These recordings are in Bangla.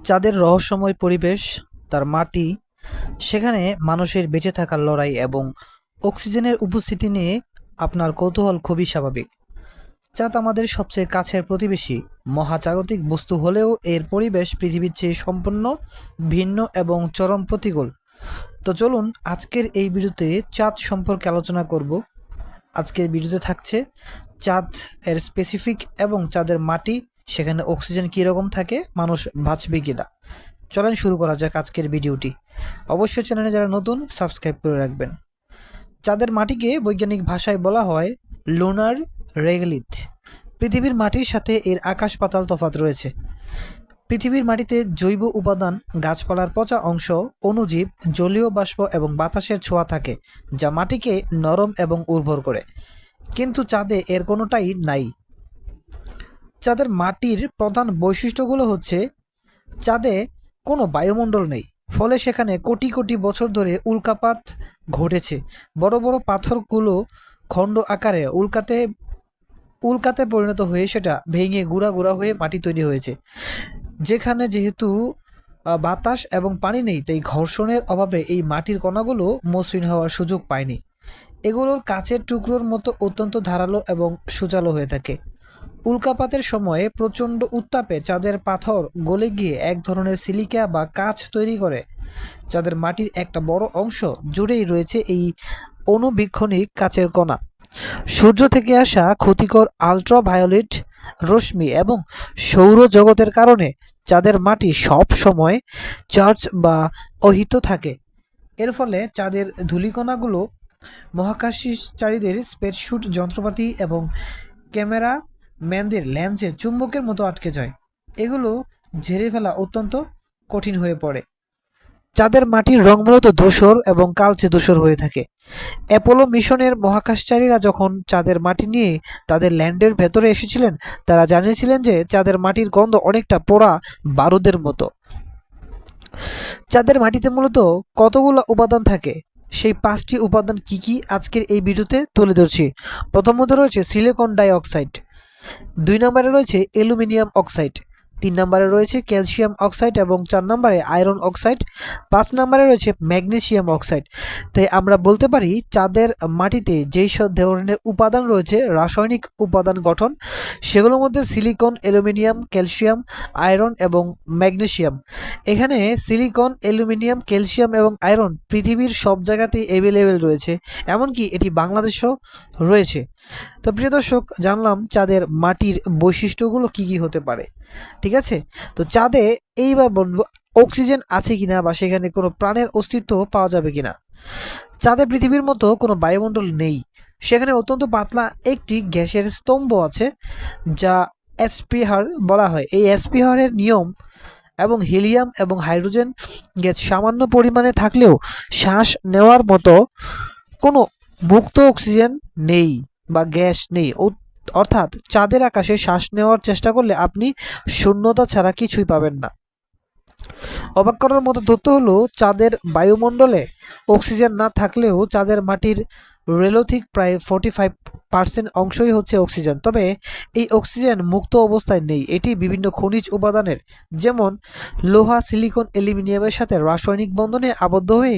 চাঁদের রহস্যময় পরিবেশ, তার মাটি, সেখানে মানুষের বেঁচে থাকার লড়াই এবং অক্সিজেনের উপস্থিতি নিয়ে আপনার কৌতূহল খুবই স্বাভাবিক। চাঁদ আমাদের সবচেয়ে কাছের প্রতিবেশী মহাজাগতিক বস্তু হলেও এর পরিবেশ পৃথিবীর চেয়ে সম্পূর্ণ ভিন্ন এবং চরম প্রতিকূল। তো চলুন আজকের এই ভিডিওতে চাঁদ সম্পর্কে আলোচনা করব। আজকের ভিডিওতে থাকছে চাঁদ এর স্পেসিফিক এবং চাঁদের মাটি, সেখানে অক্সিজেন কীরকম থাকে, মানুষ বাঁচবে কিনা। চলেন শুরু করা যাক আজকের ভিডিওটি। অবশ্যই চ্যানেলে যারা নতুন সাবস্ক্রাইব করে রাখবেন। চাঁদের মাটিকে বৈজ্ঞানিক ভাষায় বলা হয় লুনার রেগলিথ। পৃথিবীর মাটির সাথে এর আকাশ পাতাল তফাৎ রয়েছে। পৃথিবীর মাটিতে জৈব উপাদান, গাছপালার পচা অংশ, অণুজীব, জলীয় বাষ্প এবং বাতাসের ছোঁয়া থাকে, যা মাটিকে নরম এবং উর্বর করে। কিন্তু চাঁদে এর কোনোটাই নাই। চাঁদের মাটির প্রধান বৈশিষ্ট্যগুলো হচ্ছে, চাঁদে কোনো বায়ুমণ্ডল নেই, ফলে সেখানে কোটি কোটি বছর ধরে উল্কাপাত ঘটেছে। বড় বড় পাথরগুলো খণ্ড আকারে উল্কাতে পরিণত হয়ে সেটা ভেঙে গুঁড়া গুঁড়া হয়ে মাটি তৈরি হয়েছে। যেহেতু বাতাস এবং পানি নেই, তাই ঘর্ষণের অভাবে এই মাটির কণাগুলো মসৃণ হওয়ার সুযোগ পায়নি। এগুলোর কাচের টুকরোর মতো অত্যন্ত ধারালো এবং সূচালো হয়ে থাকে। উল্কাপাতের সময়ে প্রচণ্ড উত্তাপে চাঁদের পাথর গলে গিয়ে এক ধরনের সিলিকা বা কাঁচ তৈরি করে। চাঁদের মাটির একটা বড় অংশ জুড়েই রয়েছে এই অণুবীক্ষণিক কাচের কণা। সূর্য থেকে আসা ক্ষতিকর আল্ট্রাভায়োলেট রশ্মি এবং সৌরজগতের কারণে চাঁদের মাটি সব সময় চার্জ বা অহিত থাকে। এর ফলে চাঁদের ধূলিকণাগুলো মহাকাশচারীদের স্পেসস্যুট, যন্ত্রপাতি এবং ক্যামেরা ম্যানদের লেন্সে চুম্বকের মতো আটকে যায়। এগুলো ঝেড়ে ফেলা অত্যন্ত কঠিন হয়ে পড়ে। চাঁদের মাটির রং মূলত ধূসর এবং কালচে ধূসর হয়ে থাকে। অ্যাপোলো মিশনের মহাকাশচারীরা যখন চাঁদের মাটি নিয়ে তাদের ল্যান্ডের ভেতরে এসেছিলেন, তারা জানিয়েছিলেন যে চাঁদের মাটির গন্ধ অনেকটা পোড়া বারুদের মতো। চাঁদের মাটিতে মূলত কতগুলো উপাদান থাকে, সেই 5টি উপাদান কি কি আজকের এই ভিডিওতে তুলে ধরছি। প্রথমত রয়েছে সিলিকন ডাই অক্সাইড, 2 নম্বরে রয়েছে অ্যালুমিনিয়াম অক্সাইড, 3 নম্বরে রয়েছে ক্যালসিয়াম অক্সাইড এবং 4 নম্বরে আয়রন অক্সাইড, 5 নম্বরে রয়েছে ম্যাগনেসিয়াম অক্সাইড। তাই আমরা বলতে পারি চাঁদের মাটিতে যেই সব ধরনের উপাদান রয়েছে, রাসায়নিক উপাদান গঠন, সেগুলোর মধ্যে সিলিকন, অ্যালুমিনিয়াম, ক্যালসিয়াম, আয়রন এবং ম্যাগনেসিয়াম। এখানে সিলিকন, অ্যালুমিনিয়াম, ক্যালসিয়াম এবং আয়রন পৃথিবীর সব জায়গাতেই অ্যাভেলেবেল রয়েছে, এমনকি এটি বাংলাদেশেও রয়েছে। তো প্রিয় দর্শক, জানলাম চাঁদের মাটির বৈশিষ্ট্যগুলো কি কি হতে পারে। ঠিক আছে, তো চাঁদে এইবার বলবো অক্সিজেন আছে কিনা বা সেখানে কোনো প্রাণের অস্তিত্ব পাওয়া যাবে কিনা। চাঁদে পৃথিবীর মতো কোনো বায়ুমণ্ডল নেই। সেখানে অত্যন্ত পাতলা একটি গ্যাসের স্তম্ভ আছে, যা অ্যাস্পিহার বলা হয়। এই অ্যাস্পিহারের নিয়ম এবং হিলিয়াম এবং হাইড্রোজেন গ্যাস সামান্য পরিমাণে থাকলেও শ্বাস নেওয়ার মতো কোনো মুক্ত অক্সিজেন নেই বা গ্যাস নেই। অর্থাৎ চাঁদের আকাশে শ্বাস নেওয়ার চেষ্টা করলে আপনি শূন্যতা ছাড়া কিছুই পাবেন না। অবাক করার মতো তথ্য হলো, চাঁদের বায়ুমণ্ডলে অক্সিজেন না থাকলেও চাঁদের মাটির রেলথিক প্রায় 45% অংশই হচ্ছে অক্সিজেন। তবে এই অক্সিজেন মুক্ত অবস্থায় নেই, এটি বিভিন্ন খনিজ উপাদানের, যেমন লোহা, সিলিকন, অ্যালুমিনিয়ামের সাথে রাসায়নিক বন্ধনে আবদ্ধ হয়ে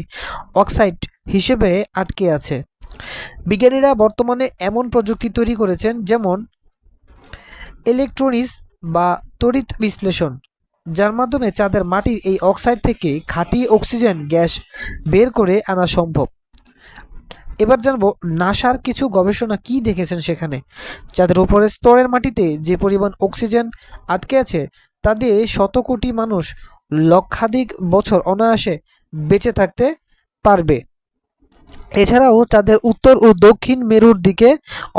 অক্সাইড হিসেবে আটকে আছে। বিজ্ঞানীরা বর্তমানে এমন প্রযুক্তি তৈরি করেছেন, যেমন ইলেকট্রনিক্স বা তড়িৎ বিশ্লেষণ, যার মাধ্যমে চাঁদের মাটির এই অক্সাইড থেকে খাঁটি অক্সিজেন গ্যাস বের করে আনা সম্ভব। এবার জানবো নাসার কিছু গবেষণা কি দেখেছেন সেখানে। চাঁদের উপরের স্তরের মাটিতে যে পরিমাণ অক্সিজেন আটকে আছে, তা দিয়ে শত কোটি মানুষ লক্ষাধিক বছর অনায়াসে বেঁচে থাকতে পারবে। এছাড়াও চাঁদের উত্তর ও দক্ষিণ মেরুর দিকে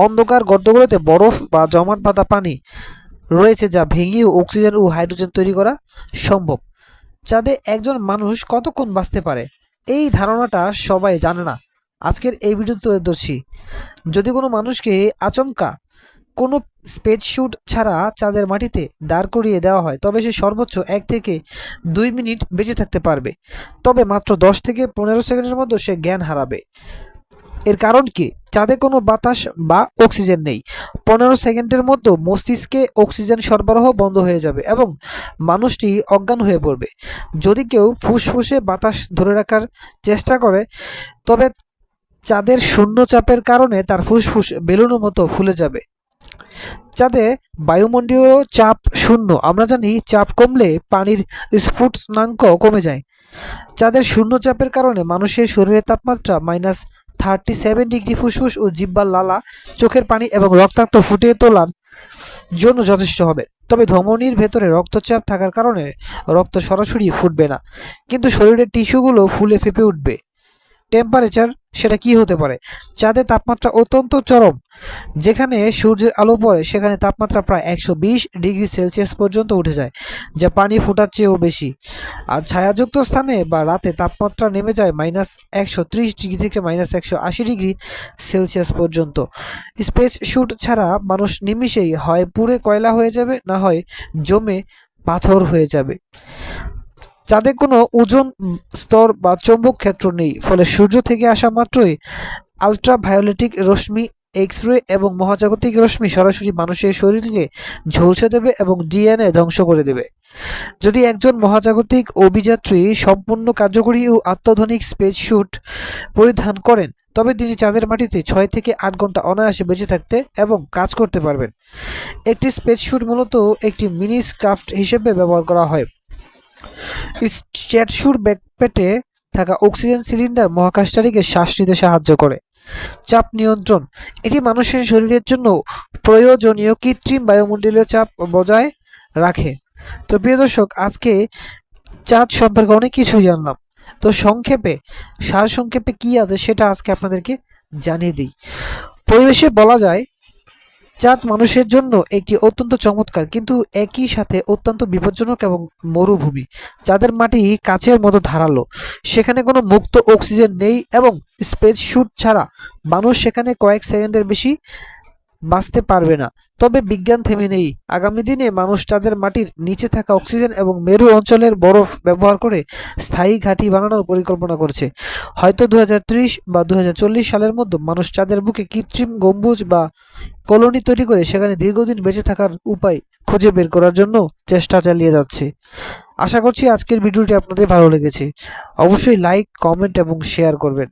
অন্ধকার গর্তগুলোতে বরফ বা জমাট বাঁধা পানি রয়েছে, যা ভেঙেও অক্সিজেন ও হাইড্রোজেন তৈরি করা সম্ভব। চাঁদে একজন মানুষ কতক্ষণ বাঁচতে পারে, এই ধারণাটা সবাই জানে না। আজকের এই ভিডিওতে তুলে ধরছি। যদি কোনো মানুষকে আচমকা কোনো স্পেসস্যুট ছাড়া চাঁদের মাটিতে দাঁড় করিয়ে দেওয়া হয়, তবে সে সর্বোচ্চ 1 থেকে 2 মিনিট বেঁচে থাকতে পারবে। তবে মাত্র 10 থেকে 15 সেকেন্ডের মধ্যে সে জ্ঞান হারাবে। এর কারণ কি? চাঁদে কোনো বাতাস বা অক্সিজেন নেই। 15 সেকেন্ডের মধ্যে মস্তিষ্কে অক্সিজেন সরবরাহ বন্ধ হয়ে যাবে এবং মানুষটি অজ্ঞান হয়ে পড়বে। যদি কেউ ফুসফুসে বাতাস ধরে রাখার চেষ্টা করে তবে চাঁদের শূন্য চাপের কারণে তার ফুসফুস বেলুনের মতো ফুলে যাবে। চাঁদে বায়ুমণ্ডলীয় চাপ শূন্য। আমরা জানি চাপ কমলে পানির স্ফুটনাঙ্ক কমে যায়। চাঁদের শূন্য চাপের কারণে মানুষের শরীরের তাপমাত্রা -37 ডিগ্রি ফুসফুস ও জিহ্বার লালা, চোখের পানি এবং রক্তাক্ত ফুটিয়ে তোলার জন্য যথেষ্ট হবে। তবে ধমনীর ভেতরে রক্তচাপ থাকার কারণে রক্ত সরাসরি ফুটবে না, কিন্তু শরীরের টিস্যুগুলো ফুলে ফেঁপে উঠবে। টেম্পারেচার সেটা কি হতে পারে? চাঁদের তাপমাত্রা অত্যন্ত চরম। যেখানে সূর্যের আলো পড়ে সেখানে তাপমাত্রা প্রায় 120 ডিগ্রি সেলসিয়াস পর্যন্ত উঠে যায়, যা পানি ফোটার চেয়েও বেশি। আর ছায়াযুক্ত স্থানে বা রাতে তাপমাত্রা নেমে যায় -130 ডিগ্রি থেকে -180 ডিগ্রি সেলসিয়াস পর্যন্ত। স্পেস স্যুট ছাড়া মানুষ নিমিষেই হয় পুড়ে কয়লা হয়ে যাবে, না হয় জমে পাথর হয়ে যাবে। চাঁদে কোনো ওজোন স্তর বা চৌম্বক ক্ষেত্র নেই, ফলে সূর্য থেকে আসা মাত্রই আলট্রাভায়োলেটিক রশ্মি, এক্স-রে এবং মহাজাগতিক রশ্মি সরাসরি মানুষের শরীরকে ঝলসে দেবে এবং ডিএনএ ধ্বংস করে দেবে। যদি একজন মহাজাগতিক অভিযাত্রী সম্পূর্ণ কার্যকরী ও অত্যাধুনিক স্পেস স্যুট পরিধান করেন তবে তিনি চাঁদের মাটিতে 6 থেকে 8 ঘন্টা অনায়াসে বেঁচে থাকতে এবং কাজ করতে পারবেন। একটি স্পেস স্যুট মূলত একটি মিনি ক্রাফট হিসেবে ব্যবহার করা হয়। স্ট্যাটসুর ব্যাকপ্যাটে থাকা অক্সিজেন সিলিন্ডার মহাকাশচারীকে শ্বাস নিতে সাহায্য করে। চাপ নিয়ন্ত্রণ এটি মানুষের শরীরের জন্য প্রয়োজনীয় কৃত্রিম বায়ুমণ্ডলীয় চাপ বজায় রাখে। তো প্রিয় দর্শক, আজকে চাঁদ সম্পর্কে অনেক কিছুই জানলাম। তো সারসংক্ষেপে কি আছে সেটা আজকে আপনাদেরকে জানিয়ে দিই। পরিবেশে বলা যায় চাঁদ মানুষের জন্য একটি অত্যন্ত চমৎকার কিন্তু একই সাথে অত্যন্ত বিপজ্জনক এবং মরুভূমি। চাঁদের মাটি কাচের মতো ধারালো, সেখানে কোনো মুক্ত অক্সিজেন নেই এবং স্পেস স্যুট ছাড়া মানুষ সেখানে কয়েক সেকেন্ডের বেশি বাঁচতে পারবে না। তবে বিজ্ঞান থেমে নেই। আগামী দিনে মানুষ চাঁদের মাটির নিচে থাকা অক্সিজেন এবং মেরু অঞ্চলের বরফ ব্যবহার করে স্থায়ী ঘাঁটি বানানোর পরিকল্পনা করছে। হয়তো 2030 বা 2040 সালের মধ্যে মানুষ চাঁদের বুকে কৃত্রিম গম্বুজ বা কলোনি তৈরি করে সেখানে দীর্ঘদিন বেঁচে থাকার উপায় খুঁজে বের করার জন্য চেষ্টা চালিয়ে যাচ্ছে। আশা করছি আজকের ভিডিওটি আপনাদের ভালো লেগেছে। অবশ্যই লাইক, কমেন্ট এবং শেয়ার করবেন।